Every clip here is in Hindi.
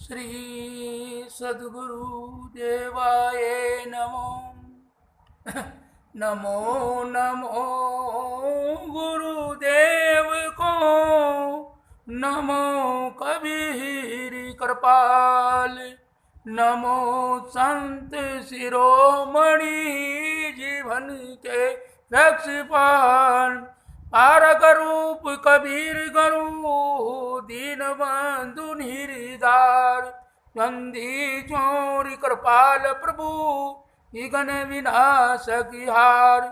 श्री सद्गुरु देवाय नमो। नमो नमो गुरुदेव को, नमो कबीर कृपाल, नमो संत शिरोमणि जीवन के रक्षपाल। पारक रूप कबीर गुरु दीन बंधु निरदार, चंदी चोरी कृपाल प्रभु विघ्न विनाशक हार।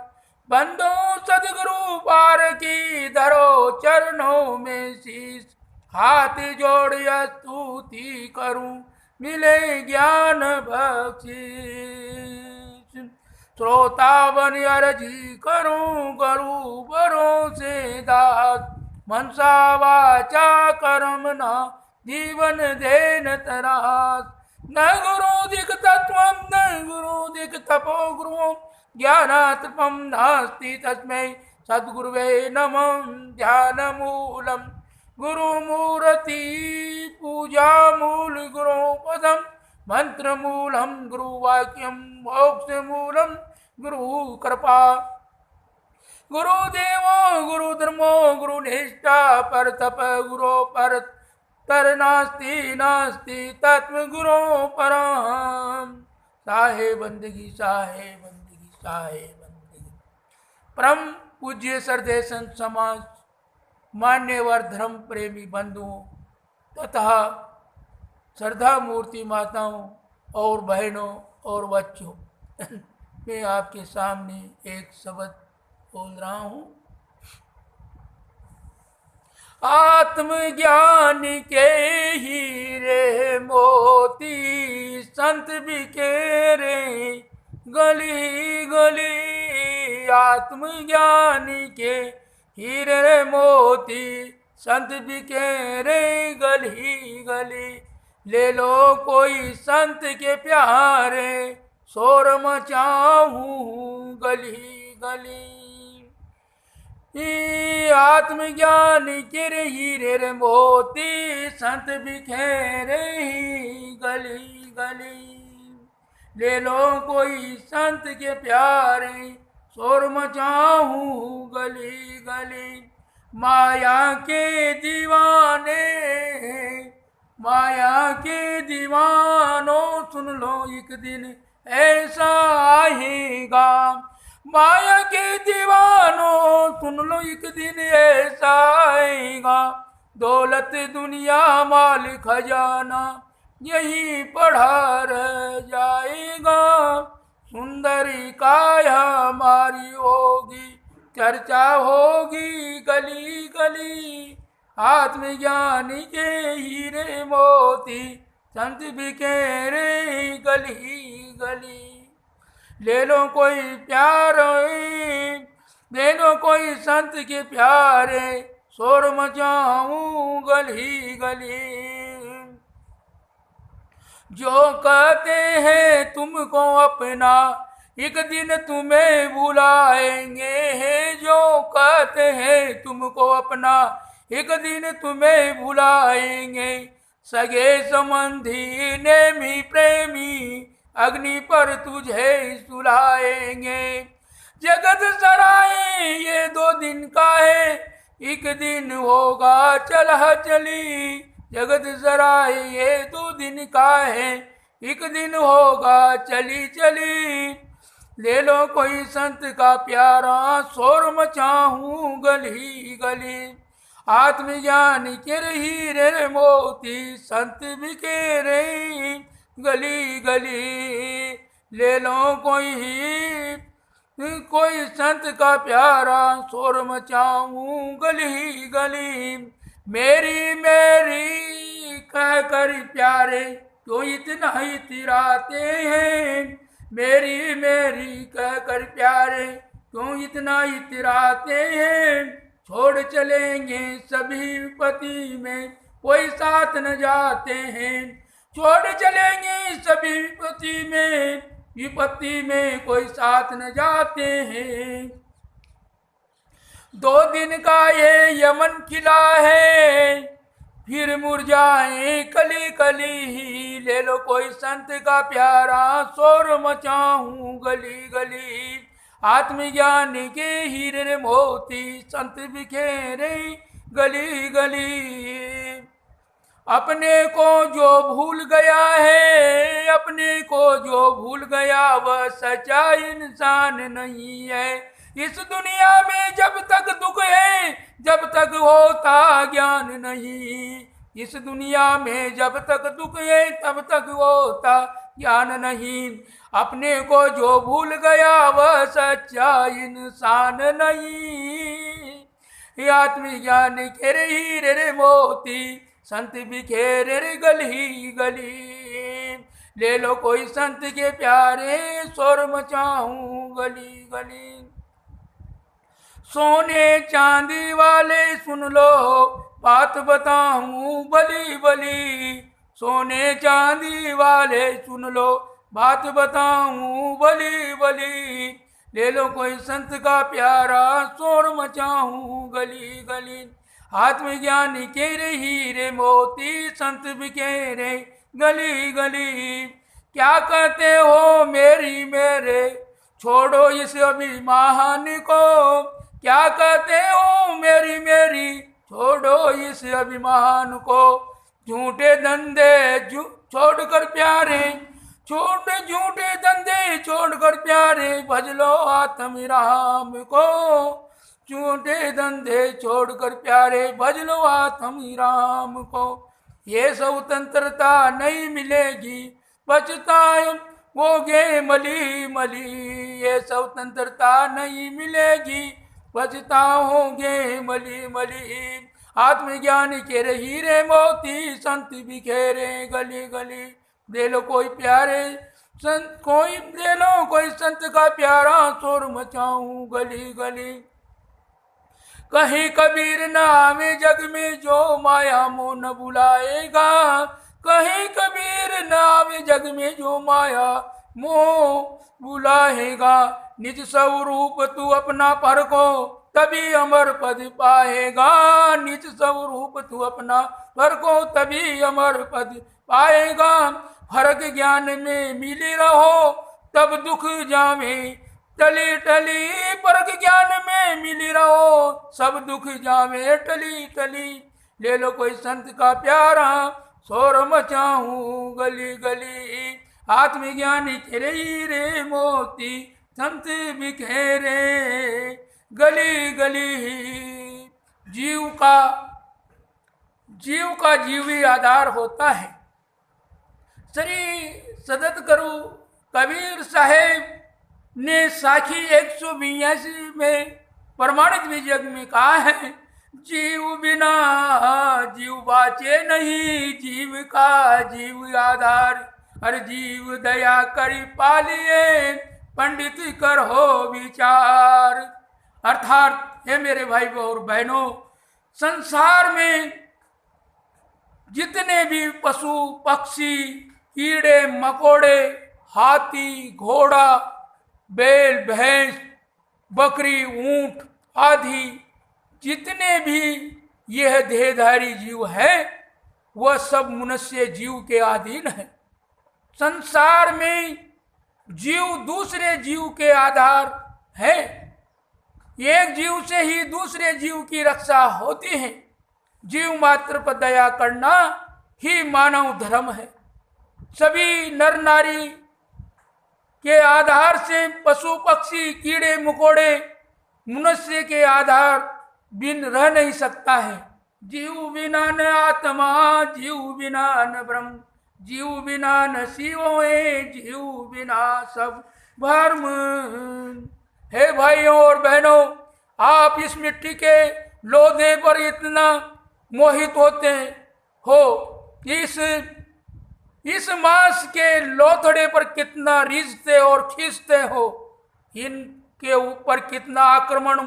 बंदो सदगुरु पार की धरो चरणों में शीश, हाथ जोड़ स्तुति करूं मिले ज्ञान बख्शीश। श्रोता बन अर्जी करूं गुरु भरोसे दास, मनसा वाचा कर्म न जीवन देन तरास। न गुरु दिक् तत्वं न गुरु दिक् तपो गुरु, ज्ञानात्मं नास्ति तस्मै सद्गुरुवे नमः। ध्यानमूलं गुरुमूर्ति, पूजा मूल गुरु पदम, मंत्रमूलं गुरुवाक्यं, मोक्षमूलं गुरु कृपा। गुरुदेवो गुरुधर्मो गुरुनिष्ठा, पर तप गुरो पर तर नास्ति नास्ति तत्व गुरो परम। साहे बंदगी साहे बंदगी साहे बंदगी। परम पूज्य श्रद्धेय संत समाज, मान्यवर धर्म प्रेमी बंधुओं तथा श्रद्धा मूर्ति माताओं और बहनों और बच्चों, मैं आपके सामने एक शब्द बोल रहा हूँ। आत्मज्ञान के हीरे मोती संत बिखेरे गली गली। आत्मज्ञान के हीरे मोती संत बिखेरे गली गली। ले लो कोई संत के प्यारे, शोर मचाऊं गली गली। आत्मज्ञान के हीरे रे मोती संत बिखेरे गली गली। ले लो कोई संत के प्यारे, शोर मचाऊं गली गली। माया के दीवाने माया के दीवानों सुन लो एक दिन ऐसा आएगा। माया के दीवानों सुन लो एक दिन ऐसा आएगा। दौलत दुनिया माल खजाना यही पड़ा रह जाएगा। सुंदरी काया हमारी होगी, चर्चा होगी गली गली। आत्मज्ञानी के हीरे मोती संत बिखेरे गली गली। ले लो कोई प्यारे, ले लो कोई संत के प्यारे, शोर मचाऊं गली गली। जो कहते हैं तुमको अपना, एक दिन तुम्हें बुलाएंगे। जो कहते हैं तुमको अपना, एक दिन तुम्हें बुलाएंगे। सगे संबंधी नेमी प्रेमी अग्नि पर तुझे सुलाएंगे। जगत सराय ये 2 दिन का है, एक दिन होगा चला चली। जगत सराय ये 2 दिन का है, एक दिन होगा चली चली। ले लो कोई संत का प्यारा, शोर मचाऊं गली गली। आत्मज्ञान के हीरे मोती संत बिखेरे गली गली। ले लो कोई संत का प्यारा, शोर मचाऊं गली गली। मेरी मेरी कह कर प्यारे क्यों इतना इतराते हैं। मेरी मेरी कह कर प्यारे क्यों इतना इतराते हैं। छोड़ चलेंगे सभी विपत्ति में कोई साथ न जाते हैं। छोड़ चलेंगे सभी विपत्ति में कोई साथ न जाते हैं। 2 दिन का ये यमन किला है, फिर मुरझाए कली कली ही। ले लो कोई संत का प्यारा, शोर मचाऊं गली गली। आत्मज्ञान के हीरे मोती, संत बिखेरे गली गली। अपने को जो भूल गया है, अपने को जो भूल गया, वह सच्चा इंसान नहीं है। इस दुनिया में जब तक दुख है, जब तक होता ज्ञान नहीं। इस दुनिया में जब तक दुख है, तब तक होता ज्ञान नहीं। अपने को जो भूल गया, वह सच्चा इंसान नहीं। आत्मज्ञान के हीरे मोती, संत बिखेरे रे गली गली। ले लो कोई संत के प्यारे, शोर मचाऊं गली गली। सोने चांदी वाले सुन लो, बात बताऊं बली बली। सोने चांदी वाले सुन लो, बात बताऊं बली बली। ले लो कोई संत का प्यारा, शोर मचाऊं गली गली। आत्मज्ञान के हीरे मोती, संत बिखेरे गली गली। क्या कहते हो मेरी मेरे, छोड़ो इस अभिमान को। क्या कहते हो मेरी मेरी, छोड़ो इस अभिमान को। झूठे धंधे छोड़कर प्यारे, झूठे धंधे छोड़कर प्यारे, भज लो आत्म राम को। झूठे धंधे छोड़कर प्यारे, भज लो आत्म राम को। ये स्वतंत्रता नहीं मिलेगी, पछताओगे मली मली। ये स्वतंत्रता नहीं मिलेगी, पछताओगे मली मली। आत्मज्ञान के हीरे मोती, संत बिखेरे गली गली। दे लो कोई प्यारे संत, कोई दे लो कोई संत का प्यारा, शोर मचाऊं गली गली। कहीं कबीर न आवे जग में, जो माया मोह न बुलाएगा। कहीं कबीर न आवे जग में, जो माया मोह बुलाएगा। निज स्वरूप तू अपना परखो, तभी अमर पद पाएगा। निज स्वरूप तू अपना परखो, तभी अमर पद पाएगा। फर्क ज्ञान में मिली रहो, तब दुख जावे टली टली। फर्क ज्ञान में मिली रहो, सब दुख जावे टली टली। ले लो कोई संत का प्यारा, शोर मचाऊं गली गली। आत्मज्ञान तेरे हीरे मोती, संत बिखेरे गली गली। जीव का जीवी आधार होता है। श्री सदत गुरु कबीर साहेब ने साखी 182 में प्रमाणित विजय में कहा है, जीव बिना जीव बाचे नहीं। जीव का जीव आधार, हर जीव दया करी पालिए, पंडित कर हो विचार। अर्थात हे मेरे भाई और बहनों, संसार में जितने भी पशु पक्षी, कीड़े मकोड़े, हाथी घोड़ा, बैल भैंस, बकरी ऊंट आदि जितने भी यह देहधारी जीव है, वह सब मनुष्य जीव के अधीन है। संसार में जीव दूसरे जीव के आधार है। एक जीव से ही दूसरे जीव की रक्षा होती है। जीव मात्र पर दया करना ही मानव धर्म है। सभी नर नारी के आधार से पशु पक्षी कीड़े मकोड़े मनुष्य के आधार बिन रह नहीं सकता है। जीव बिना न आत्मा, जीव बिना न ब्रह्म, जीव बिना न शिव है, जीव बिना सब भर्म। हे भाइयों और बहनों, आप इस मिट्टी के लोधे पर इतना मोहित होते हो, इस मांस के लोथड़े पर कितना रिझते और खींचते हो, इनके ऊपर कितना आक्रमण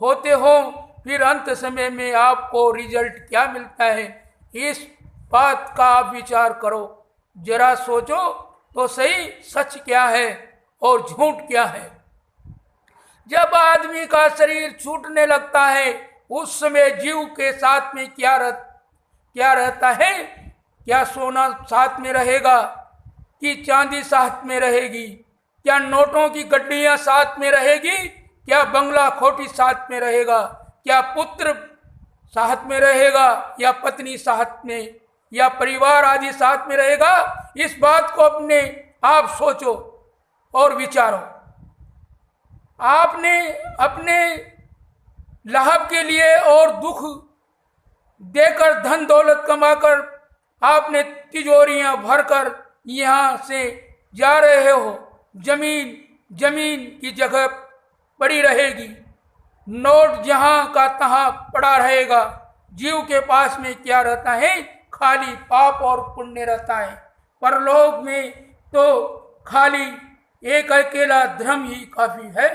होते हो, फिर अंत समय में आपको रिजल्ट क्या मिलता है, इस बात का आप विचार करो। जरा सोचो तो सही, सच क्या है और झूठ क्या है। जब आदमी का शरीर छूटने लगता है, उस समय जीव के साथ में क्या क्या रहता है? क्या सोना साथ में रहेगा कि चांदी साथ में रहेगी? क्या नोटों की गड्डियां साथ में रहेगी? क्या बंगला खोटी साथ में रहेगा? क्या पुत्र साथ में रहेगा या पत्नी साथ में या परिवार आदि साथ में रहेगा? इस बात को अपने आप सोचो और विचारो। आपने अपने लाभ के लिए और दुख देकर धन दौलत कमाकर आपने तिजोरियां भरकर यहाँ से जा रहे हो। जमीन की जगह पड़ी रहेगी, नोट जहां का तहां पड़ा रहेगा। जीव के पास में क्या रहता है? खाली पाप और पुण्य रहता है। परलोक में तो खाली एक अकेला धर्म ही काफी है।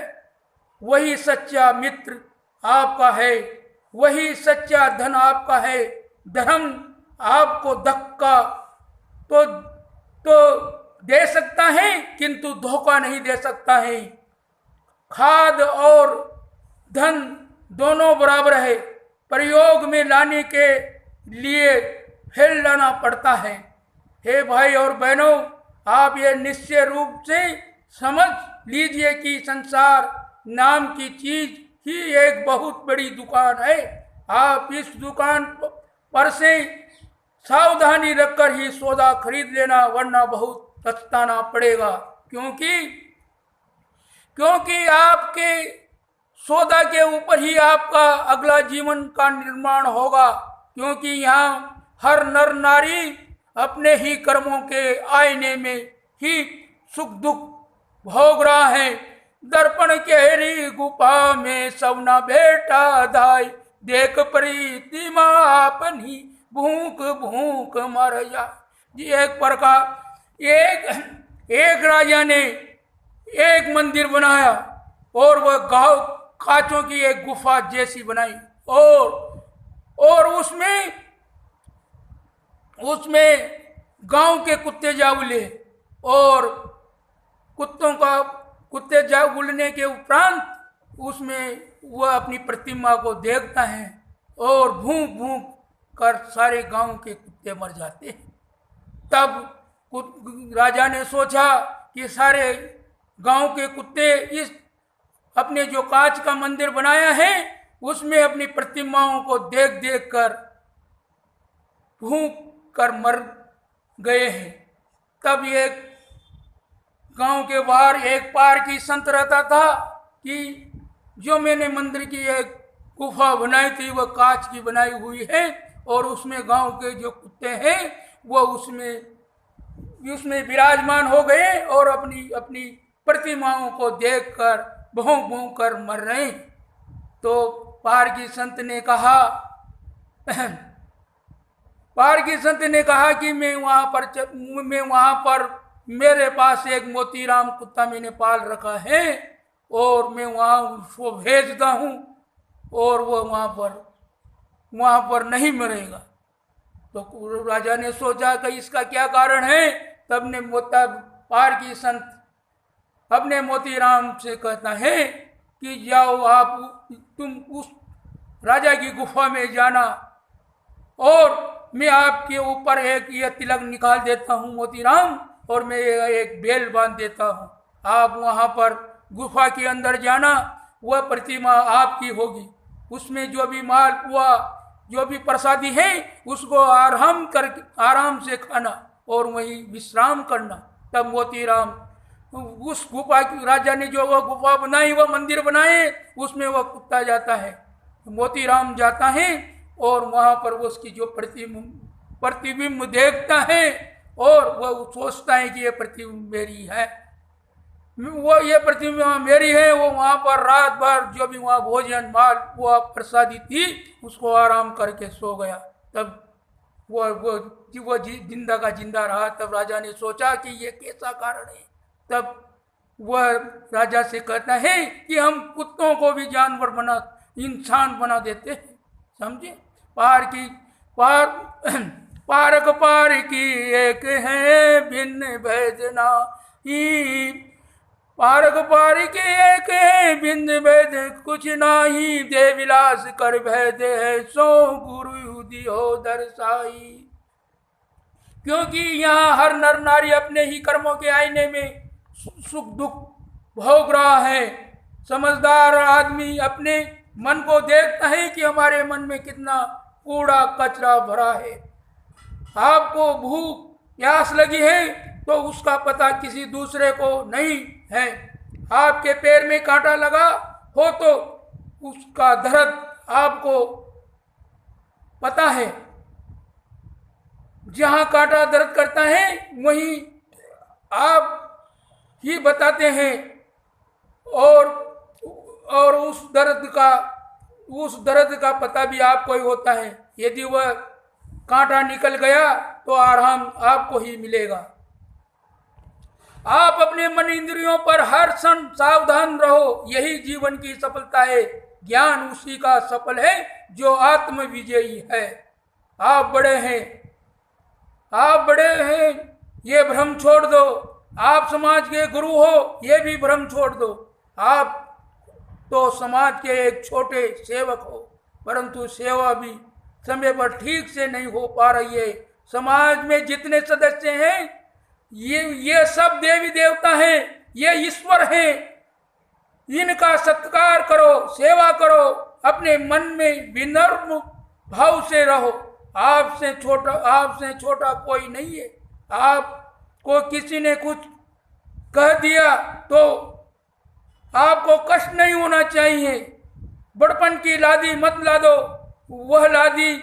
वही सच्चा मित्र आपका है, वही सच्चा धन आपका है। धर्म आपको धक्का तो दे सकता है किंतु धोखा नहीं दे सकता है। खाद और धन दोनों बराबर है, प्रयोग में लाने के लिए फेल लाना पड़ता है। हे भाई और बहनों, आप ये निश्चय रूप से समझ लीजिए कि संसार नाम की चीज ही एक बहुत बड़ी दुकान है। आप इस दुकान पर से सावधानी रखकर ही सौदा खरीद लेना, वरना बहुत पछताना पड़ेगा। क्योंकि आपके सौदा के ऊपर ही आपका अगला जीवन का निर्माण होगा। क्योंकि यहाँ हर नर नारी अपने ही कर्मों के आईने में ही सुख दुख भोग रहा है। दर्पण केरी गुफा में सवना बेटा धाय, देख प्रीतिमा अपनी भूख भूख मर जा। जी एक प्रकार एक राजा ने एक मंदिर बनाया और वह गांव कांचों की एक गुफा जैसी बनाई और उसमें गांव के कुत्ते जा उले और कुत्ते जा उलने के उपरांत उसमें वह अपनी प्रतिमा को देखता है और भूख भूख कर सारे गांव के कुत्ते मर जाते हैं। तब राजा ने सोचा कि सारे गांव के कुत्ते इस अपने जो कांच का मंदिर बनाया है उसमें अपनी प्रतिमाओं को देख देख कर भूख कर मर गए हैं। तब एक गांव के बाहर एक पारकी संत रहता था कि जो मैंने मंदिर की एक गुफा बनाई थी वह कांच की बनाई हुई है और उसमें गांव के जो कुत्ते हैं वो उसमें विराजमान हो गए और अपनी प्रतिमाओं को देखकर भौं भौं कर मर रहे। तो पारकी संत ने कहा कि मैं वहां पर मेरे पास एक मोतीराम कुत्ता मैंने पाल रखा है और मैं वहां उसको भेजता हूं और वो वहां पर नहीं मरेगा। तो राजा ने सोचा कि इसका क्या कारण है। तब ने पारकी संत अपने मोतीराम से कहता है कि जाओ तुम उस राजा की गुफा में जाना और मैं आपके ऊपर एक ये तिलक निकाल देता हूँ मोतीराम और मैं एक बेल बांध देता हूँ। आप वहाँ पर गुफा के अंदर जाना, वह प्रतिमा आपकी होगी। उसमें जो भी माल हुआ जो भी प्रसादी है उसको आराम से खाना और वहीं विश्राम करना। तब मोतीराम उस गुफा की राजा ने जो वह गुफा बनाई वह मंदिर बनाए उसमें वह कुत्ता जाता है। मोतीराम जाता है और वहाँ पर वो उसकी जो प्रतिबिंब देखता है और वह सोचता है कि ये प्रतिबिंब मेरी है, ये प्रतिमा मेरी है। वो वहाँ पर रात भर जो भी वहाँ भोजन माल वो प्रसादी थी उसको आराम करके सो गया। तब वो जिंदा का जिंदा रहा। तब राजा ने सोचा कि ये कैसा कारण है। तब वह राजा से कहता है कि हम कुत्तों को भी इंसान बना देते हैं, समझे। पारक पार की एक है भिन्न भेदना ही, पारक पार के एक है भिन्न भेद कुछ नाही, दे विलास कर भेद है सो गुरु बुद्धि हो दर्शाई। क्योंकि यहाँ हर नर नारी अपने ही कर्मों के आईने में सुख दुख भोग रहा है। समझदार आदमी अपने मन को देखता है कि हमारे मन में कितना कूड़ा कचरा भरा है। आपको भूख प्यास लगी है तो उसका पता किसी दूसरे को नहीं है। आपके पैर में कांटा लगा हो तो उसका दर्द आपको पता है। जहां कांटा दर्द करता है वहीं आप ही बताते हैं, और उस दर्द का पता भी आपको ही होता है। यदि वह कांटा निकल गया तो आराम आपको ही मिलेगा। आप अपने मन इंद्रियों पर हर क्षण सावधान रहो, यही जीवन की सफलता है। ज्ञान उसी का सफल है जो आत्म विजयी है। आप बड़े हैं, ये भ्रम छोड़ दो। आप समाज के गुरु हो, ये भी भ्रम छोड़ दो। आप तो समाज के एक छोटे सेवक हो, परंतु सेवा भी समय पर ठीक से नहीं हो पा रही है। समाज में जितने सदस्य हैं ये सब देवी देवता हैं, ये ईश्वर हैं। इनका सत्कार करो, सेवा करो, अपने मन में विनम्र भाव से रहो। आपसे छोटा कोई नहीं है। आपको किसी ने कुछ कह दिया तो आपको कष्ट नहीं होना चाहिए। बड़पन की लादी मत ला दो, वह लादी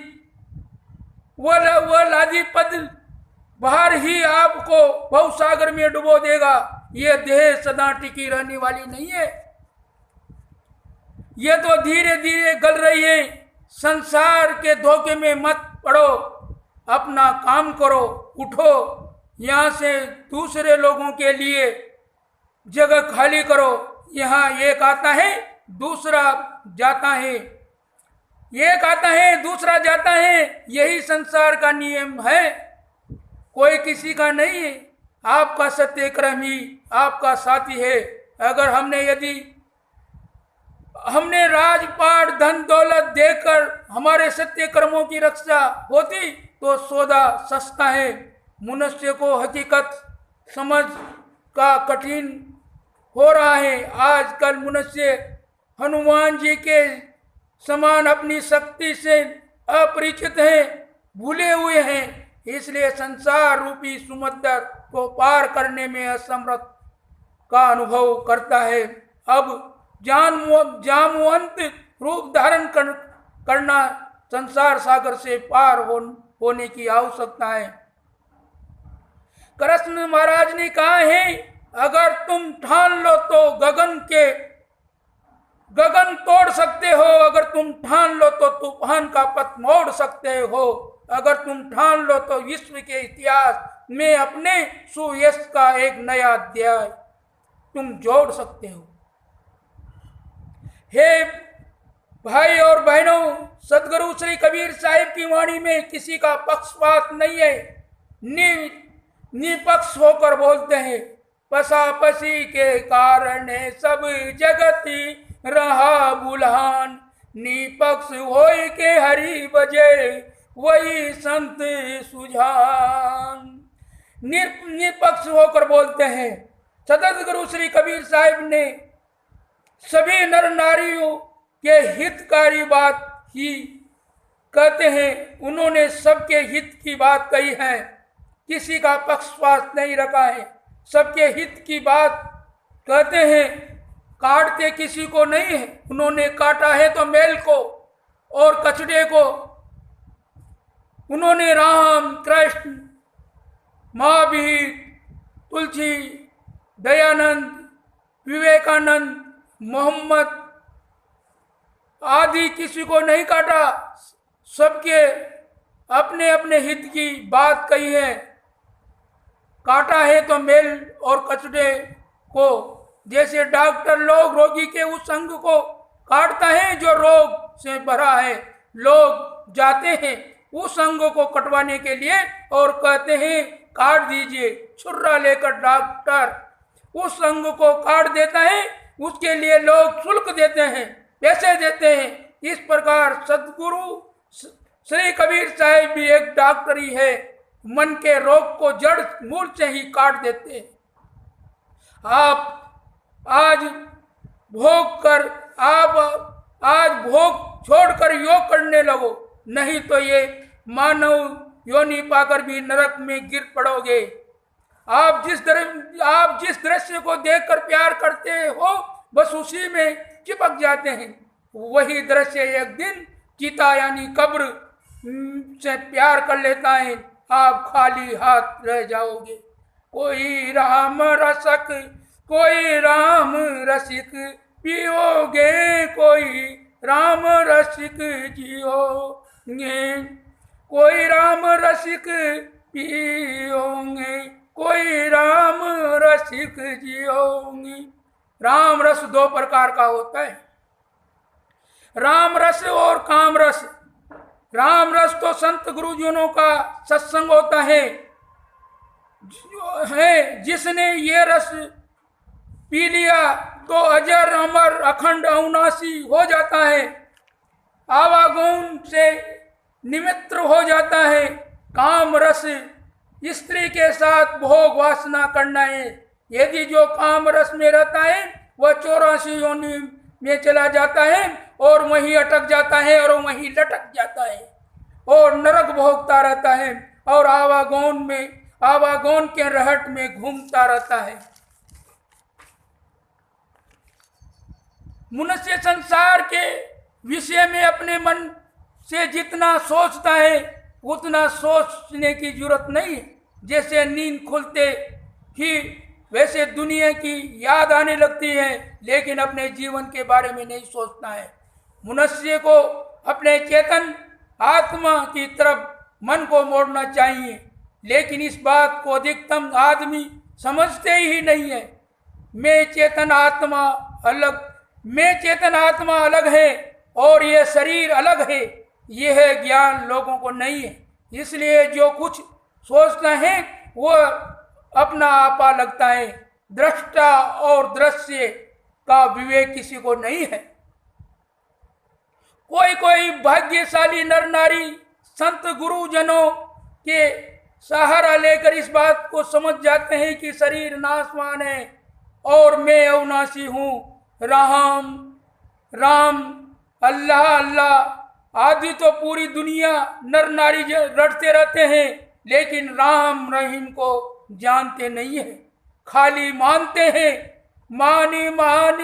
पद बाहर ही आपको भवसागर में डुबो देगा। यह देह सदा टिकी रहने वाली नहीं है, यह तो धीरे धीरे गल रही है। संसार के धोखे में मत पड़ो, अपना काम करो, उठो, यहाँ से दूसरे लोगों के लिए जगह खाली करो। यहाँ एक आता है दूसरा जाता है, एक आता है दूसरा जाता है, यही संसार का नियम है, कोई किसी का नहीं है। आपका सत्यक्रमी आपका साथी है। अगर हमने राजपाट धन दौलत देकर हमारे सत्य कर्मों की रक्षा होती तो सौदा सस्ता है। मनुष्य को हकीकत समझ का कठिन हो रहा है। आजकल मनुष्य हनुमान जी के समान अपनी शक्ति से अपरिचित हैं, भूले हुए हैं, इसलिए संसार रूपी समुद्र को पार करने में असमर्थ का अनुभव करता है। अब जामवंत रूप धारण करना संसार सागर से पार होने की आवश्यकता है। कृष्ण महाराज ने कहा है, अगर तुम ठान लो तो गगन तोड़ सकते हो, अगर तुम ठान लो तो तूफान का पथ मोड़ सकते हो, अगर तुम ठान लो तो विश्व के इतिहास में अपने सुयश का एक नया अध्याय तुम जोड़ सकते हो। हे भाई और बहनों, सदगुरु श्री कबीर साहिब की वाणी में किसी का पक्षपात नहीं है। निपक्ष होकर बोलते हैं। पसापसी के कारण सब जगती रहा बुल्हान, निपक्ष होय के हरि बजे वही संत सुजान। निपक्ष होकर बोलते हैं। सदगुरु श्री कबीर साहिब ने सभी नर नारियों के हितकारी बात ही कहते हैं। उन्होंने सबके हित की बात कही है, किसी का पक्षपात नहीं रखा है, सबके हित की बात कहते हैं, काटते किसी को नहीं है। उन्होंने काटा है तो मेल को और कचड़े को। उन्होंने राम, कृष्ण, महावीर, तुलसी, दयानंद, विवेकानंद, मोहम्मद आदि किसी को नहीं काटा। सबके अपने अपने हित की बात कही है। काटा है तो मेल और कचड़े को। जैसे डॉक्टर लोग रोगी के उस अंग को काटता है जो रोग से भरा है, लोग जाते हैं उस अंग को कटवाने के लिए और कहते हैं काट दीजिए। छुर्रा लेकर डॉक्टर उस अंग को काट देता है, उसके लिए लोग शुल्क देते हैं, पैसे देते हैं। इस प्रकार सदगुरु श्री कबीर साहब भी एक डॉक्टर ही है, मन के रोग को जड़ मूल से ही काट देते हैं। आप आज भोग छोड़कर योग करने लगो, नहीं तो ये मानव योनि पाकर भी नरक में गिर पड़ोगे। आप जिस दृश्य को देखकर प्यार करते हो बस उसी में चिपक जाते हैं। वही दृश्य एक दिन चिता यानी कब्र से प्यार कर लेता है, आप खाली हाथ रह जाओगे। कोई राम रसिक पियोगे, कोई राम रसिक जियोगे। कोई राम रसिक पियोगे, कोई राम रसिक जियोगे। राम रस दो प्रकार का होता है, राम रस और काम रस। राम रस तो संत गुरुजनों का सत्संग होता है, जिसने ये रस पी लिया तो अजर अमर अखंड अविनाशी हो जाता है, आवागमन से निमित्र हो जाता है। काम रस स्त्री के साथ भोग वासना करना है। यदि जो काम रस में रहता है वह 84 योनि में चला जाता है और वहीं अटक जाता है और वहीं लटक जाता है और नरक भोगता रहता है और आवागमन के रहट में घूमता रहता है। मनुष्य संसार के विषय में अपने मन से जितना सोचता है उतना सोचने की जरूरत नहीं है। जैसे नींद खुलते ही वैसे दुनिया की याद आने लगती है, लेकिन अपने जीवन के बारे में नहीं सोचता है। मनुष्य को अपने चेतन आत्मा की तरफ मन को मोड़ना चाहिए, लेकिन इस बात को अधिकतम आदमी समझते ही नहीं है। मैं चेतन आत्मा अलग है और ये शरीर अलग है, यह ज्ञान लोगों को नहीं है। इसलिए जो कुछ सोचना है वो अपना आपा लगता है। दृष्टा और दृश्य का विवेक किसी को नहीं है। कोई भाग्यशाली नर नारी संत गुरुजनों के सहारा लेकर इस बात को समझ जाते हैं कि शरीर नाशवान है और मैं अविनाशी हूँ। राम अल्लाह अल्लाह आदि तो पूरी दुनिया नर नारी रटते रहते हैं, लेकिन राम रहीम को जानते नहीं है, खाली मानते हैं। मान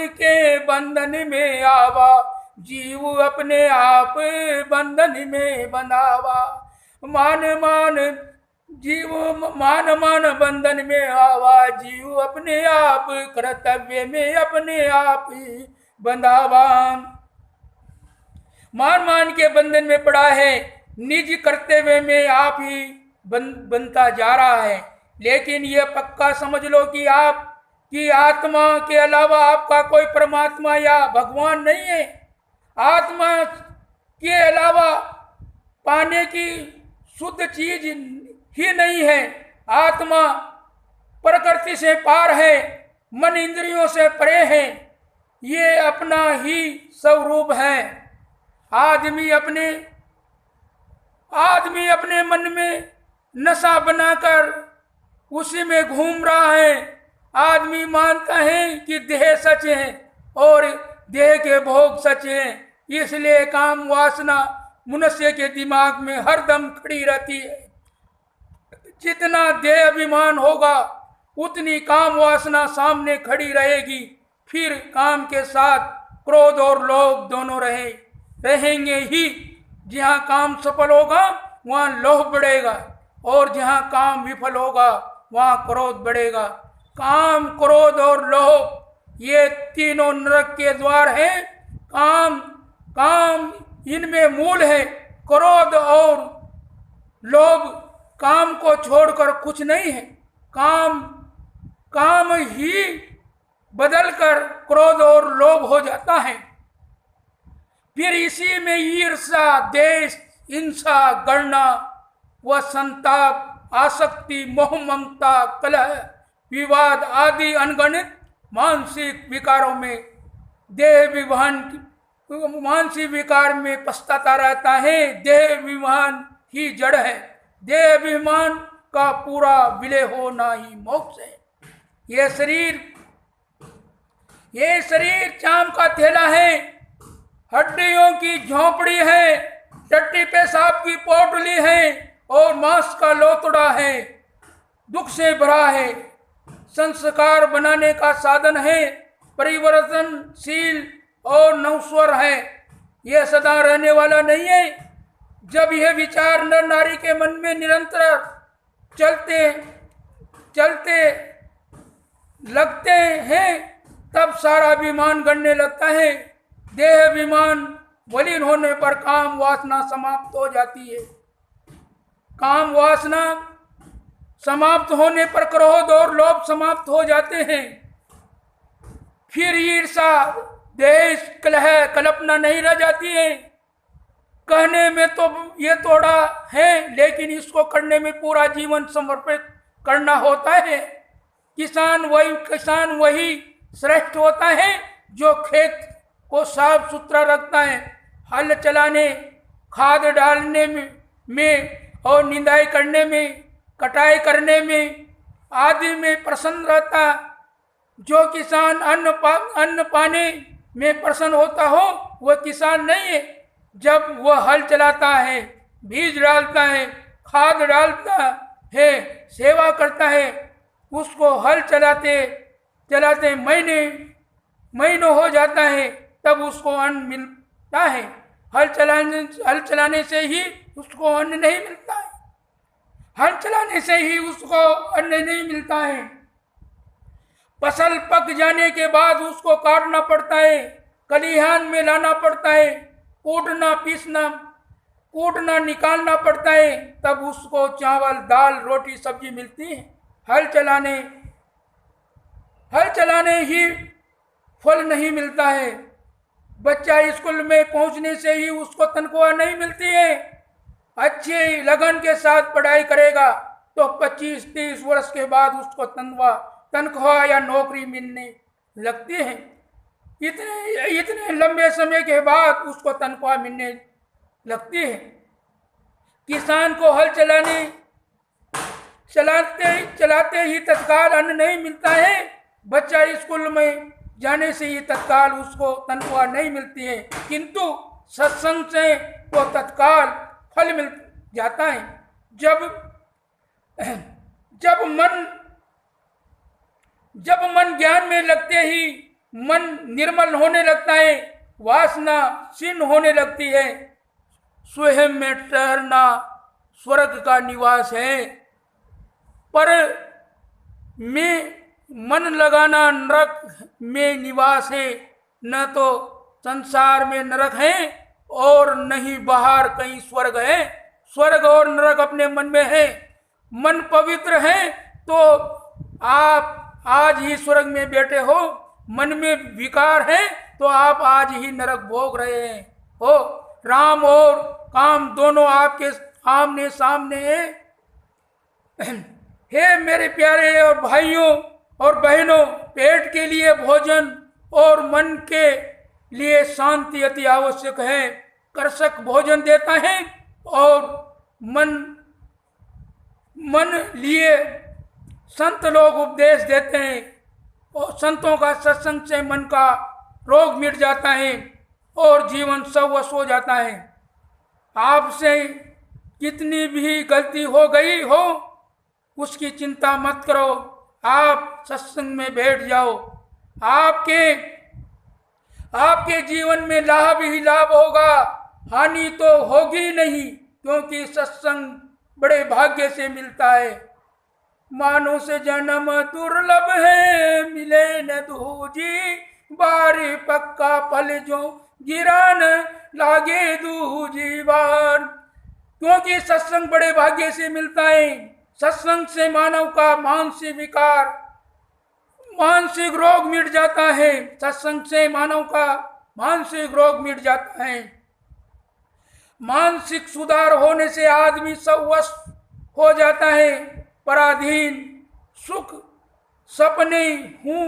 के बंधन में आवा, जीव अपने आप बंधन में बंधावा। मान बंधन में आवा, जीव अपने आप कर्तव्य में अपने आप ही बंधावा। मान के बंधन में पड़ा है, निज कर्तव्य में आप ही बनता जा रहा है। लेकिन यह पक्का समझ लो कि आपकी आत्मा के अलावा आपका कोई परमात्मा या भगवान नहीं है। आत्मा के अलावा पाने की शुद्ध चीज ही नहीं है। आत्मा प्रकृति से पार है, मन इंद्रियों से परे है, ये अपना ही स्वरूप है। आदमी अपने मन में नशा बनाकर उसी में घूम रहा है। आदमी मानता है कि देह सच है और देह के भोग सच हैं, इसलिए काम वासना मनुष्य के दिमाग में हरदम खड़ी रहती है। जितना देह अभिमान होगा उतनी काम वासना सामने खड़ी रहेगी। फिर काम के साथ क्रोध और लोभ दोनों रहेंगे ही। जहाँ काम सफल होगा वहाँ लोभ बढ़ेगा और जहाँ काम विफल होगा वहाँ क्रोध बढ़ेगा। काम, क्रोध और लोभ ये तीनों नरक के द्वार हैं। काम इनमें मूल है। क्रोध और लोभ काम को छोड़कर कुछ नहीं है। काम ही बदलकर क्रोध और लोभ हो जाता है। फिर इसी में ईर्ष्या, देश, हिंसा, गणना व संताप, आसक्ति, मोह, ममता, कलह, विवाद आदि अनगणित मानसिक विकारों में देह विभान मानसिक विकार में पछताता रहता है। देह अभिमान ही जड़ है, देह अभिमान का पूरा विलय होना ही मोक्ष है। ये शरीर चाम का थैला है, हड्डियों की झोंपड़ी है, टट्टी पेशाब की पोटली है और मांस का लोतड़ा है। दुख से भरा है, संस्कार बनाने का साधन है, परिवर्तनशील और नवस्वर है। यह सदा रहने वाला नहीं है। जब यह विचार नर नारी के मन में निरंतर चलते लगते हैं, तब सारा अभिमान गड़ने लगता है। देह अभिमान वलीन होने पर काम वासना समाप्त हो जाती है। काम वासना समाप्त होने पर क्रोध और लोभ समाप्त हो जाते हैं। फिर ईर्षा, द्वेष, कलह, कल्पना नहीं रह जाती है। कहने में तो ये थोड़ा है, लेकिन इसको करने में पूरा जीवन समर्पित करना होता है। किसान वही श्रेष्ठ होता है जो खेत को साफ सुथरा रखता है, हल चलाने, खाद डालने में और निंदाई करने में, कटाई करने में आदि में प्रसन्न रहता। जो किसान अन्न पाने में प्रसन्न होता हो वह किसान नहीं है। जब वह हल चलाता है, बीज डालता है, खाद डालता है, सेवा करता है, उसको हल चलाते महीनों हो जाता है, तब उसको अन्न मिलता है। हल चलाने से ही उसको अन्न नहीं मिलता है। हल चलाने से ही उसको अन्न नहीं मिलता है। फसल पक जाने के बाद उसको काटना पड़ता है, खलिहान में लाना पड़ता है, कूटना निकालना पड़ता है, तब उसको चावल, दाल, रोटी, सब्जी मिलती है। हल चलाने ही फल नहीं मिलता है। बच्चा स्कूल में पहुंचने से ही उसको तनख्वाह नहीं मिलती है। अच्छे लगन के साथ पढ़ाई करेगा तो 25-30 वर्ष के बाद उसको तनख्वाह या नौकरी मिलने लगती है। इतने लंबे समय के बाद उसको तनख्वाह मिलने लगती है। किसान को हल चलाते ही तत्काल अन्न नहीं मिलता है। बच्चा स्कूल में जाने से ही तत्काल उसको तनख्वाह नहीं मिलती है, किंतु सत्संग से वो तत्काल फल मिल जाता है। जब मन ज्ञान में लगते ही मन निर्मल होने लगता है, वासना क्षीण होने लगती है। स्वयं में ठहरना स्वर्ग का निवास है, पर में मन लगाना नरक में निवास है। न तो संसार में नरक है और न ही बाहर कहीं स्वर्ग है। स्वर्ग और नरक अपने मन में है। मन पवित्र है तो आप आज ही स्वर्ग में बैठे हो, मन में विकार है तो आप आज ही नरक भोग रहे हो। राम और काम दोनों आपके आमने सामने हैं। हे मेरे प्यारे और भाइयों और बहनों, पेट के लिए भोजन और मन के लिए शांति अति आवश्यक है। कृषक भोजन देता है और मन लिए संत लोग उपदेश देते हैं और संतों का सत्संग से मन का रोग मिट जाता है और जीवन सवश हो जाता है। आपसे कितनी भी गलती हो गई हो उसकी चिंता मत करो, आप सत्संग में बैठ जाओ। आपके जीवन में लाभ ही लाभ होगा, हानि तो होगी नहीं, क्योंकि सत्संग बड़े भाग्य से मिलता है। मानो से जन्म दुर्लभ है, मिले न दूजी बार, पक्का फल जो गिरा न लागे दूजी बार। क्योंकि सत्संग बड़े भाग्य से मिलता है। सत्संग से मानव का मानसिक विकार, मानसिक रोग मिट जाता है। सत्संग से मानव का मानसिक रोग मिट जाता है। मानसिक सुधार होने से आदमी सवश हो जाता है। पराधीन सुख सपने हूँ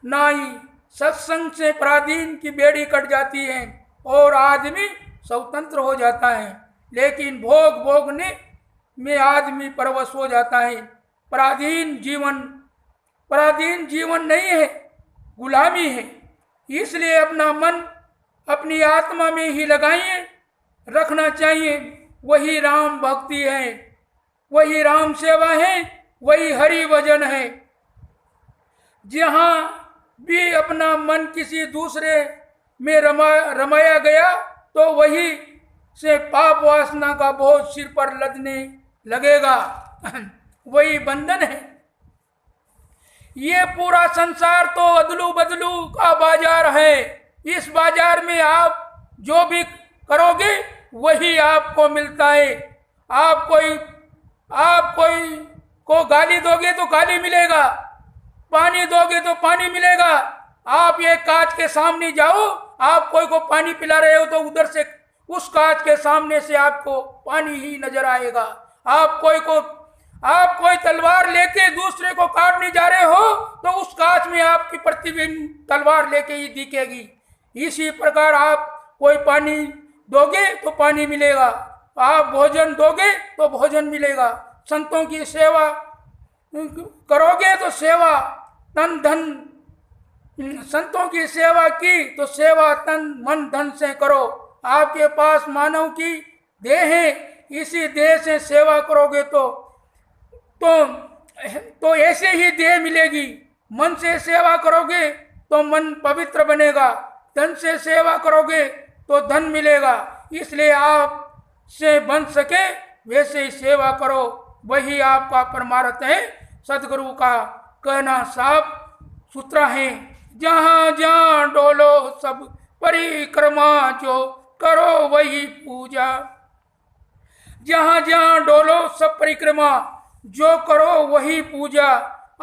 नाई, सत्संग से पराधीन की बेड़ी कट जाती है। और आदमी स्वतंत्र हो जाता है। लेकिन भोग भोगने में आदमी परवश हो जाता है। पराधीन जीवन नहीं है, गुलामी है। इसलिए अपना मन अपनी आत्मा में ही लगाइए, रखना चाहिए। वही राम भक्ति है, वही राम सेवा है, वही हरि भजन है। जहाँ भी अपना मन किसी दूसरे में रमाया गया तो वही से पाप वासना का बोझ सिर पर लदने लगेगा। वही बंधन है। ये पूरा संसार तो अदलू बदलू का बाजार है। इस बाजार में आप जो भी करोगे वही आपको मिलता है। आप कोई को गाली दोगे तो गाली मिलेगा, पानी दोगे तो पानी मिलेगा। आप ये कांच के सामने जाओ, आप कोई को पानी पिला रहे हो तो उधर से उस कांच के सामने से आपको पानी ही नजर आएगा। आप कोई तलवार लेके दूसरे को काटने जा रहे हो तो उस कांच में आपकी प्रतिबिंब तलवार लेके ही दिखेगी। इसी प्रकार आप कोई पानी दोगे तो पानी मिलेगा, आप भोजन दोगे तो भोजन मिलेगा। संतों की सेवा करोगे तो सेवा तन धन, संतों की सेवा की तो सेवा तन मन धन से करो। आपके पास मानव की देह है, इसी देह से सेवा करोगे तो ऐसे ही देह मिलेगी। मन से सेवा करोगे तो मन पवित्र बनेगा, धन से सेवा करोगे तो धन मिलेगा। इसलिए आप से बन सके वैसे ही सेवा करो, वही आपका परमार्थ है। सदगुरु का कहना साफ सुथरा है। जहाँ जहाँ डोलो सब परिक्रमा जो करो वही पूजा। जहाँ जहाँ डोलो सब परिक्रमा जो करो वही पूजा।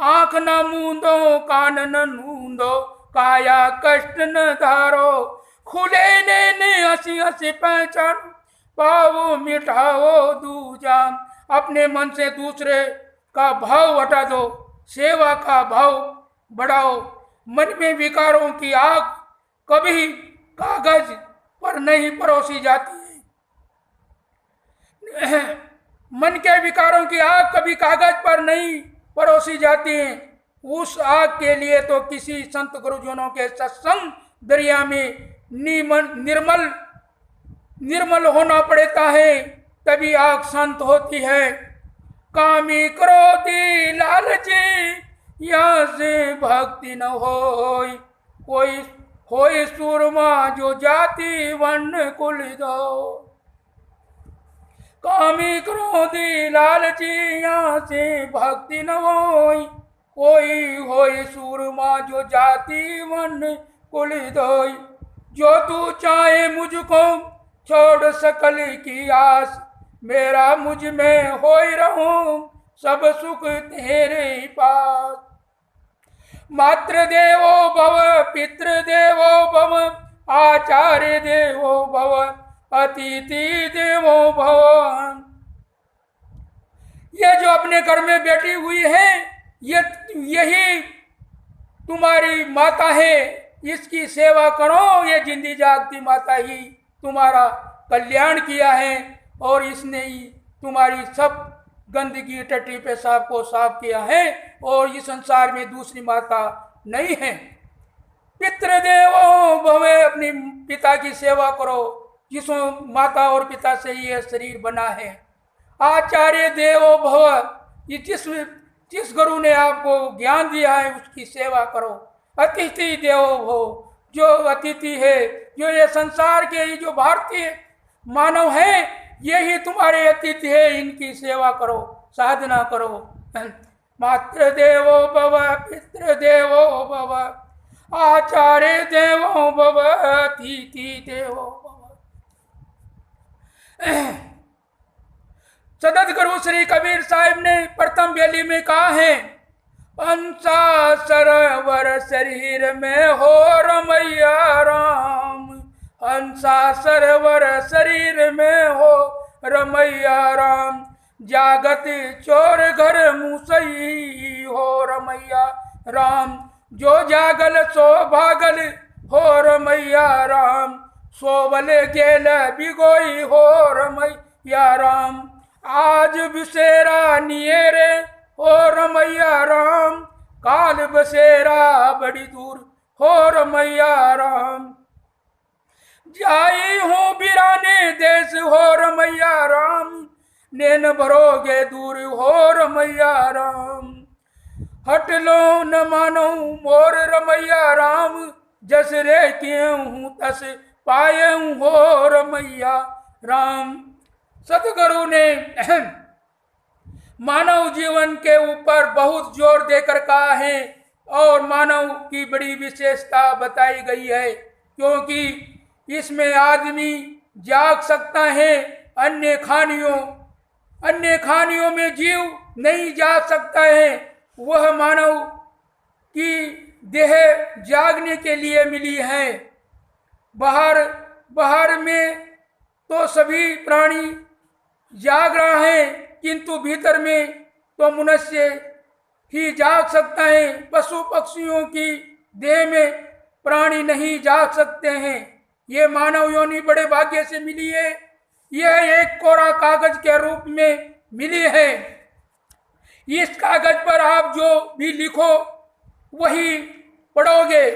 आंख न मूंदो कान न नूंदो काया कष्ट न धारो। खुले ने हंसी हंसी पहचान पाओ मिटाओ दूजा। अपने मन से दूसरे का भाव हटा दो, सेवा का भाव बढ़ाओ। मन में विकारों की आग कभी कागज पर नहीं परोसी जाती है। मन के विकारों की आग कभी कागज पर नहीं परोसी जाती है। उस आग के लिए तो किसी संत गुरुजनों के सत्संग दरिया में निर्मल होना पड़ता है, तभी आग शांत होती है। कामी क्रोधी लालची यहाँ से भक्ति न होय। कोई होय सूरमा जो जाति वर्ण कुल दो। कामी क्रोधी लालची यहाँ से भक्ति न होय। कोई होय सूरमा जो जाति वर्ण कुल दोय। जो तू चाहे मुझको छोड़ सकल की आस। मेरा मुझ में होय रहूं सब सुख तेरे पास। मातृ देवो भव पितृ देवो भव आचार्य देवो भव अतिथि देवो भव। ये जो अपने घर में बैठी हुई है यही तुम्हारी माता है। इसकी सेवा करो। ये जिंदी जागती माता ही तुम्हारा कल्याण किया है और इसने ही तुम्हारी सब गंदगी टट्टी पेशाब को साफ किया है और इस संसार में दूसरी माता नहीं है। पितृदेवो भवे, अपनी पिता की सेवा करो जिसमें माता और पिता से ये शरीर बना है। आचार्य देवो भव, ये जिस गुरु ने आपको ज्ञान दिया है उसकी सेवा करो। अतिथि देवो भव, जो अतिथि है, जो ये संसार के जो भारतीय मानव है यही तुम्हारे अतिथि है, इनकी सेवा करो, साधना करो। मातृ देवो भव पितृ देवो भव आचार्य देवो भव अतिथि देवो भव। सदत गुरु श्री कबीर साहिब ने प्रथम बेली में कहा है, अंसा सरोवर शरीर में हो रमैया राम। हंसा सरोवर शरीर में हो रमैया राम। जागत चोर घर मुसई हो रमैया राम। जो जागल सो भागल हो रमैया राम। सोवल गेल बिगोई हो रमैया राम। आज बसेरा नियरे हो रमैया राम, काल बसेरा बड़ी दूर हो रमैया राम। जाई हूँ बिराने देश हो रमैया राम, नैन भरोगे दूर हो रमैया राम। हट लो न मानो मोर रमैया राम, जस रे क्यों तस पाए हो रमैया राम। सतगुरु ने मानव जीवन के ऊपर बहुत जोर देकर कहा है और मानव की बड़ी विशेषता बताई गई है, क्योंकि इसमें आदमी जाग सकता है, अन्य खानियों में जीव नहीं जाग सकता है। वह मानव की देह जागने के लिए मिली है। बाहर में तो सभी प्राणी जाग रहा है, किंतु भीतर में तो मनुष्य ही जाग सकता है। पशु पक्षियों की देह में प्राणी नहीं जाग सकते हैं। ये मानव योनि बड़े भाग्य से मिली है। यह एक कोरा कागज के रूप में मिली है। इस कागज पर आप जो भी लिखो वही पढ़ोगे,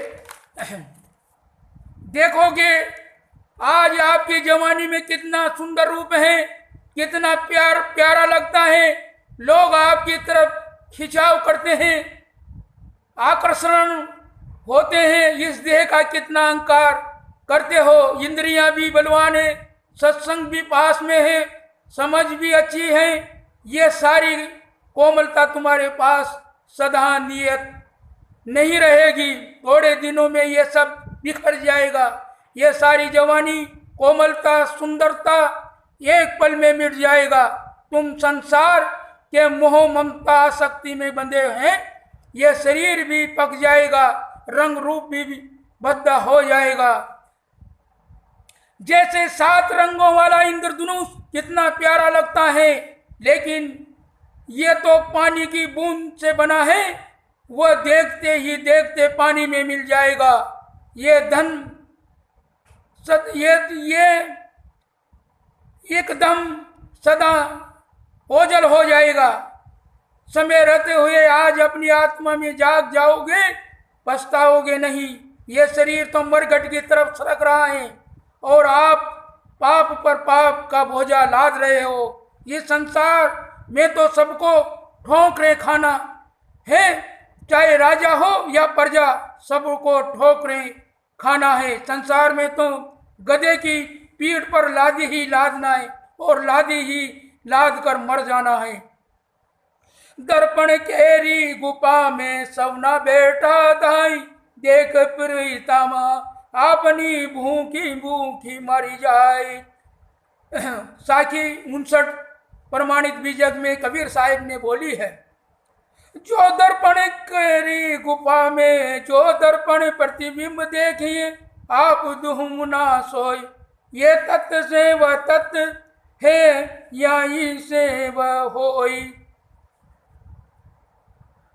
देखोगे। आज आपकी जवानी में कितना सुंदर रूप है, कितना प्यारा लगता है। लोग आपकी तरफ खिंचाव करते हैं, आकर्षण होते हैं। इस देह का कितना अहंकार करते हो। इंद्रियां भी बलवान है, सत्संग भी पास में है, समझ भी अच्छी है। ये सारी कोमलता तुम्हारे पास सदा नियत नहीं रहेगी। थोड़े दिनों में ये सब बिखर जाएगा। ये सारी जवानी, कोमलता, सुंदरता एक पल में मिट जाएगा। तुम संसार के मोह ममता आसक्ति में बंधे हैं। ये शरीर भी पक जाएगा, रंग रूप भी बद्दा हो जाएगा। जैसे 7 रंगों वाला इंद्रधनुष कितना प्यारा लगता है, लेकिन ये तो पानी की बूंद से बना है। वह देखते ही देखते पानी में मिल जाएगा। ये धन ये एकदम सदा ओझल हो जाएगा। समय रहते हुए आज अपनी आत्मा में जाग जाओगे, पछताओगे नहीं। ये शरीर तो मरघट की तरफ सरक रहा है और आप पाप पर पाप का बोझा लाद रहे हो। इस संसार में तो सबको ठोकरें खाना है, चाहे राजा हो या प्रजा, सबको ठोकरें खाना है। संसार में तो गधे की पीठ पर लादी ही लादना है और लादी ही लाद कर मर जाना है। दर्पण केरी गुफा में सवना बेटा दाई, देख प्रीतमा अपनी भूखी भूखी मरी जाए। साखी 59 प्रमाणित बीजक में कबीर साहिब ने बोली है, जो दर्पण केरी गुफा में जो दर्पण प्रतिबिंब देखिए, आप दुहुम ना सोए। ये तत्व से वह तत्व है, यहीं से वह होई।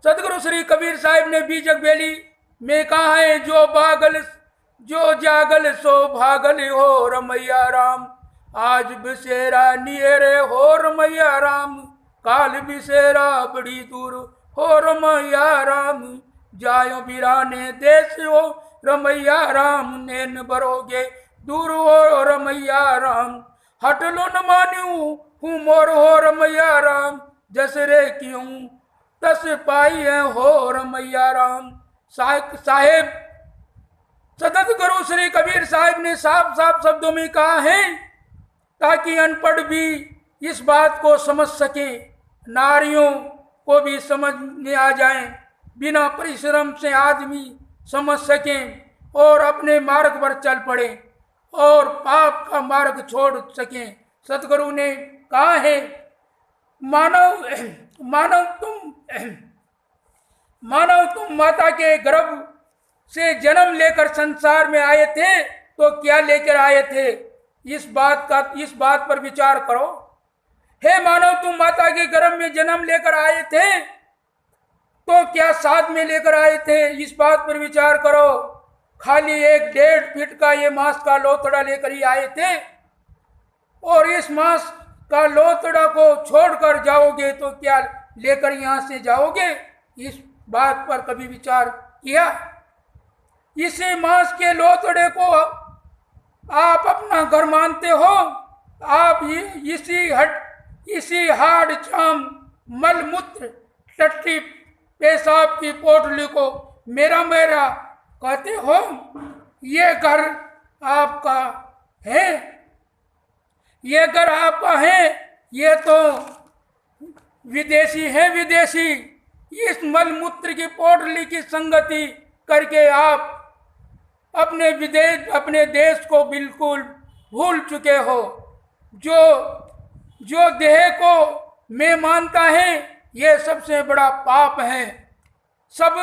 सदगुरु श्री कबीर साहिब ने बीजक बेली में कहा है, जो जागल सो भागल हो रमैया राम। आज बसेरा नियरे हो रमैया राम, काल बसेरा बड़ी दूर हो रमैया राम। जायो बिराने देश हो रमैया राम, नैन भरोगे दूर हो रमैया राम। हट लो न मान्यू हूँ मोर हो रमैया राम, जस रे क्यों तस पाई है हो रमैया राम। साहेब सदगुरु श्री कबीर साहिब ने साफ साफ शब्दों में कहा है, ताकि अनपढ़ भी इस बात को समझ सके, नारियों को भी समझ में आ जाए। बिना परिश्रम से आदमी समझ सके और अपने मार्ग पर चल पड़े और पाप का मार्ग छोड़ सके। सतगुरु ने कहा है, मानव तुम माता के गर्भ से जन्म लेकर संसार में आए थे, तो क्या लेकर आए थे? इस बात पर विचार करो। हे मानव, तुम माता के गर्भ में जन्म लेकर आए थे, तो क्या साथ में लेकर आए थे? इस बात पर विचार करो। खाली 1-1.5 फीट का ये मांस का लोथड़ा लेकर ही आए थे, और इस मांस का लोथड़ा को छोड़कर जाओगे तो क्या लेकर यहाँ से जाओगे? इस बात पर कभी विचार किया? इसी मांस के लोथड़े को आप अपना घर मानते हो। आप इसी हाड़ चाम मलमूत्र टट्टी पेशाब की पोटली को मेरा मेरा कहते हो। ये घर आपका है, ये घर आपका है, ये तो विदेशी है, विदेशी। इस मलमूत्र की पोटली की संगति करके आप अपने देश को बिल्कुल भूल चुके हो। जो देह को मैं मानता है, ये सबसे बड़ा पाप है। सब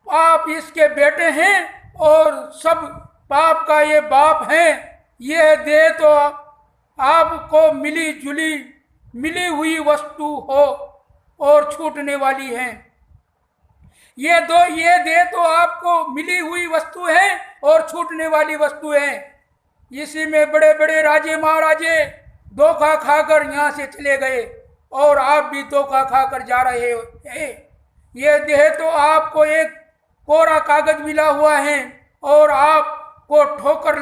पाप इसके बेटे हैं और सब पाप का ये बाप है। यह देह तो आपको मिली हुई वस्तु हो और छूटने वाली है। ये देह तो आपको मिली हुई वस्तु है और छूटने वाली वस्तु है। इसी में बड़े बड़े राजे महाराजे धोखा खाकर यहाँ से चले गए, और आप भी धोखा खाकर जा रहे हैं। ये देह तो आपको एक कोरा कागज मिला हुआ है, और आपको ठोकर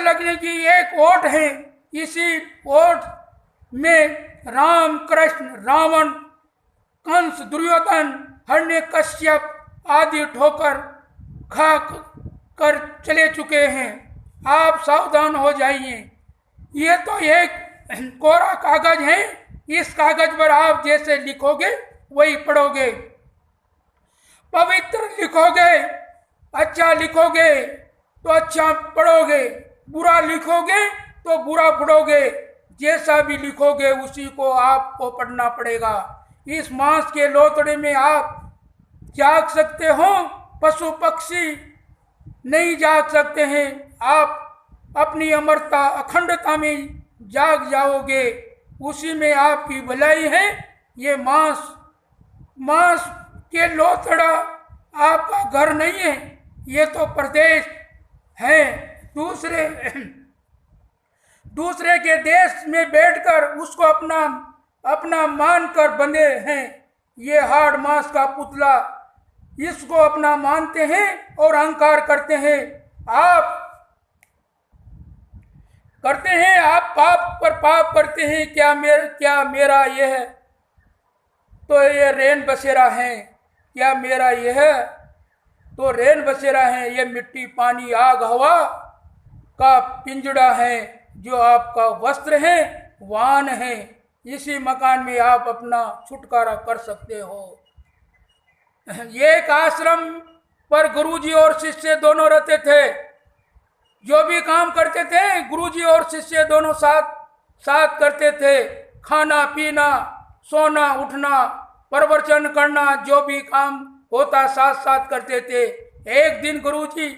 लगने की एक ओट है। इसी ओट में राम, कृष्ण, रावण, कंस, दुर्योधन, हिरण्यकश्यप आदि ठोकर खा कर चले चुके हैं। आप सावधान हो जाइए। ये तो एक कोरा कागज है। इस कागज पर आप जैसे लिखोगे वही पढ़ोगे। पवित्र लिखोगे, अच्छा लिखोगे तो अच्छा पढ़ोगे, बुरा लिखोगे तो बुरा पढ़ोगे। जैसा भी लिखोगे उसी को आपको पढ़ना पड़ेगा। इस मांस के लोथड़े में आप जाग सकते हो, पशु पक्षी नहीं जाग सकते हैं। आप अपनी अमरता, अखंडता में जाग जाओगे, उसी में आपकी भलाई है। ये मांस के लोथड़ा आपका घर नहीं है, ये तो प्रदेश है। दूसरे के देश में बैठकर उसको अपना मानकर बंधे हैं। ये हाड़ मांस का पुतला, इसको अपना मानते हैं और अहंकार करते हैं। आप पाप पर पाप करते हैं। क्या मेरा यह तो ये रेन बसेरा है, क्या मेरा यह तो रेन बसेरा है। ये मिट्टी, पानी, आग, हवा का पिंजड़ा है, जो आपका वस्त्र है, वाहन है। इसी मकान में आप अपना छुटकारा कर सकते हो। एक आश्रम पर गुरुजी और शिष्य दोनों रहते थे। जो भी काम करते थे, गुरुजी और शिष्य दोनों साथ करते थे। खाना पीना, सोना उठना, प्रवचन करना, जो भी काम होता साथ करते थे। एक दिन गुरुजी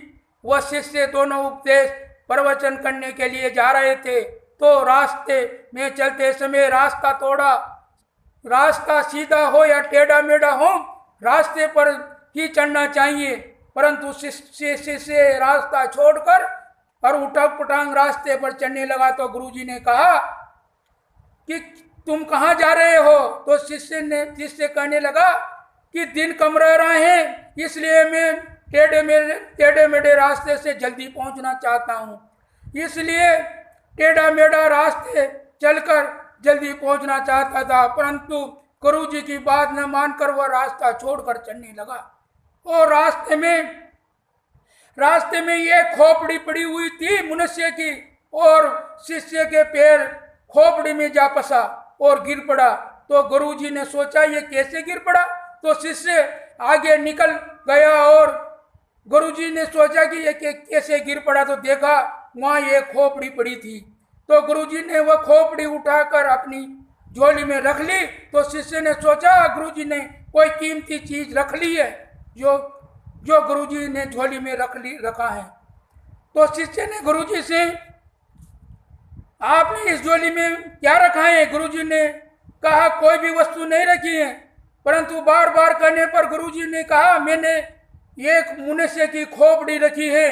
व शिष्य दोनों उपदेश प्रवचन करने के लिए जा रहे थे, तो रास्ते में चलते समय रास्ता तोड़ा। रास्ता सीधा हो या टेढ़ा मेढ़ा हो, रास्ते पर ही चलना चाहिए। परंतु शिष्य रास्ता छोड़कर और उठक पटांग रास्ते पर चढ़ने लगा, तो गुरुजी ने कहा कि तुम कहाँ जा रहे हो? तो शिष्य कहने लगा कि दिन कम रह रहे हैं, इसलिए मैं टेढ़े मेढ़े रास्ते से जल्दी पहुंचना चाहता हूं। इसलिए टेढ़ा मेढ़ा रास्ते चलकर जल्दी पहुंचना चाहता था, परंतु गुरुजी की बात न मानकर वह रास्ता छोड़कर चलने लगा। और रास्ते में ये खोपड़ी पड़ी हुई थी मनुष्य की, और शिष्य के पैर खोपड़ी में जा फंसा और गिर पड़ा। तो गुरुजी ने सोचा ये कैसे गिर पड़ा, तो शिष्य आगे निकल गया और गुरुजी ने सोचा कि ये कैसे गिर पड़ा, तो देखा वहाँ ये खोपड़ी पड़ी थी। तो गुरुजी ने वह खोपड़ी उठाकर अपनी झोली में रख ली। तो शिष्य ने सोचा गुरुजी ने कोई कीमती चीज रख ली है, जो गुरुजी ने झोली में रखा है। तो शिष्य ने गुरुजी से, आपने इस झोली में क्या रखा है? गुरुजी ने कहा कोई भी वस्तु नहीं रखी है। परंतु बार बार कहने पर गुरुजी ने कहा मैंने एक मनुष्य की खोपड़ी रखी है।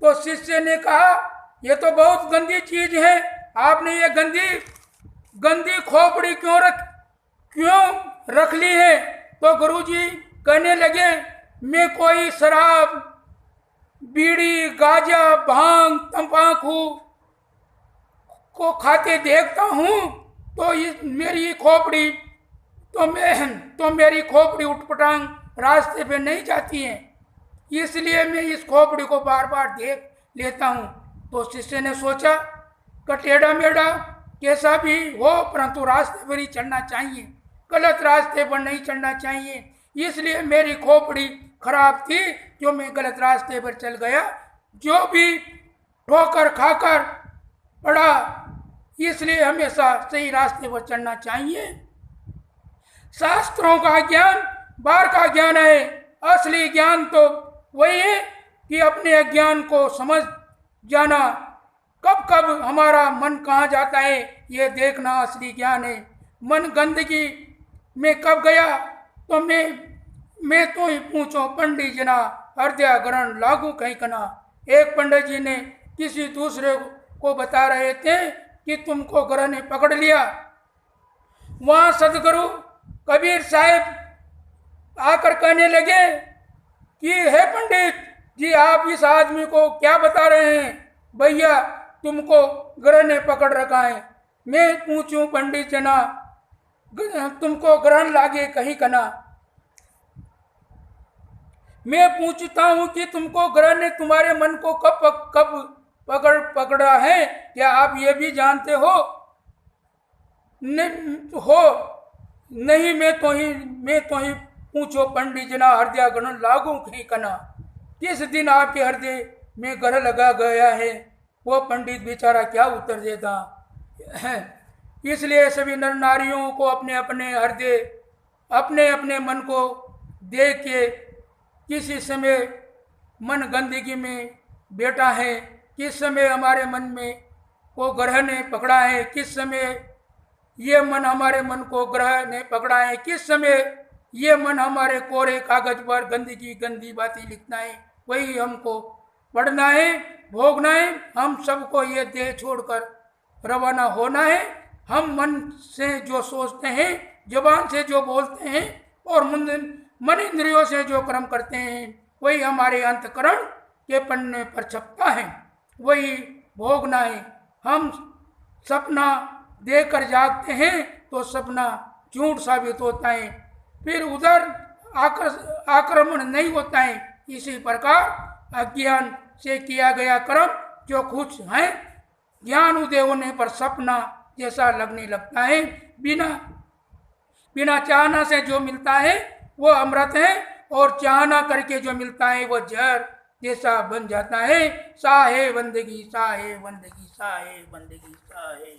तो शिष्य ने कहा ये तो बहुत गंदी चीज है, आपने ये गंदी गंदी खोपड़ी क्यों रख ली है? तो गुरुजी कहने लगे मैं कोई शराब, बीड़ी, गांजा, भांग, तंबाकू को खाते देखता हूँ तो मेरी खोपड़ी उठपटांग रास्ते पे नहीं जाती है, इसलिए मैं इस खोपड़ी को बार बार देख लेता हूँ। तो शिष्य ने सोचा कि टेढ़ा मेढ़ा कैसा भी हो परंतु रास्ते पर ही चलना चाहिए, गलत रास्ते पर नहीं चलना चाहिए, इसलिए मेरी खोपड़ी खराब थी जो मैं गलत रास्ते पर चल गया, जो भी ठोकर खाकर पड़ा, इसलिए हमेशा सही रास्ते पर चलना चाहिए। शास्त्रों का ज्ञान बाहर का ज्ञान है, असली ज्ञान तो वही है कि अपने अज्ञान को समझ जाना, कब कब हमारा मन कहाँ जाता है ये देखना असली ज्ञान है। मन गंदगी में कब गया तो मैं तो ही पूछो पंडित जना हृदय ग्रहण लागू कहीं कना। एक पंडित जी ने किसी दूसरे को बता रहे थे कि तुमको ग्रह ने पकड़ लिया। वहां सदगुरु कबीर साहब आकर कहने लगे कि हे पंडित जी आप इस आदमी को क्या बता रहे हैं? भैया तुमको ग्रह ने पकड़ रखा है। मैं पूछूं पंडित जना तुमको ग्रहण लागे कहीं कना। मैं पूछता हूं कि तुमको ग्रह ने तुम्हारे मन को कब पकड़ा है, क्या आप ये भी जानते हो? नहीं मैं तो ही पूछो पंडित जना हृदय गण लागू कहीं कना। किस दिन आपके हृदय में ग्रह लगा गया है वो पंडित बेचारा क्या उत्तर देता है। इसलिए सभी नर नारियों को अपने अपने हृदय अपने अपने मन को देख के किसी समय मन गंदगी में बैठा है, किस समय हमारे मन में को ग्रह ने पकड़ा है, किस समय ये मन हमारे मन को ग्रह ने पकड़ा है, किस समय ये मन हमारे कोरे कागज पर गंदी बातें लिखना है, वही हमको पढ़ना है, भोगना है। हम सबको ये देह छोड़कर रवाना होना है। हम मन से जो सोचते हैं, जुबान से जो बोलते हैं और मन इंद्रियों से जो कर्म करते हैं वही हमारे अंतकरण के पन्ने पर छपता है, वही भोगना है। हम सपना देखकर जागते हैं तो सपना झूठ साबित होता है, फिर उधर आक्रमण नहीं होता है। इसी प्रकार अज्ञान से किया गया कर्म जो कुछ है ज्ञान उदय होने पर सपना जैसा लगने लगता है। बिना चाहना से जो मिलता है वो अमृत है और चाहना करके जो मिलता है वो जहर जैसा बन जाता है। साहे बंदगी साहे बंदगी साहे बंदगी साहे।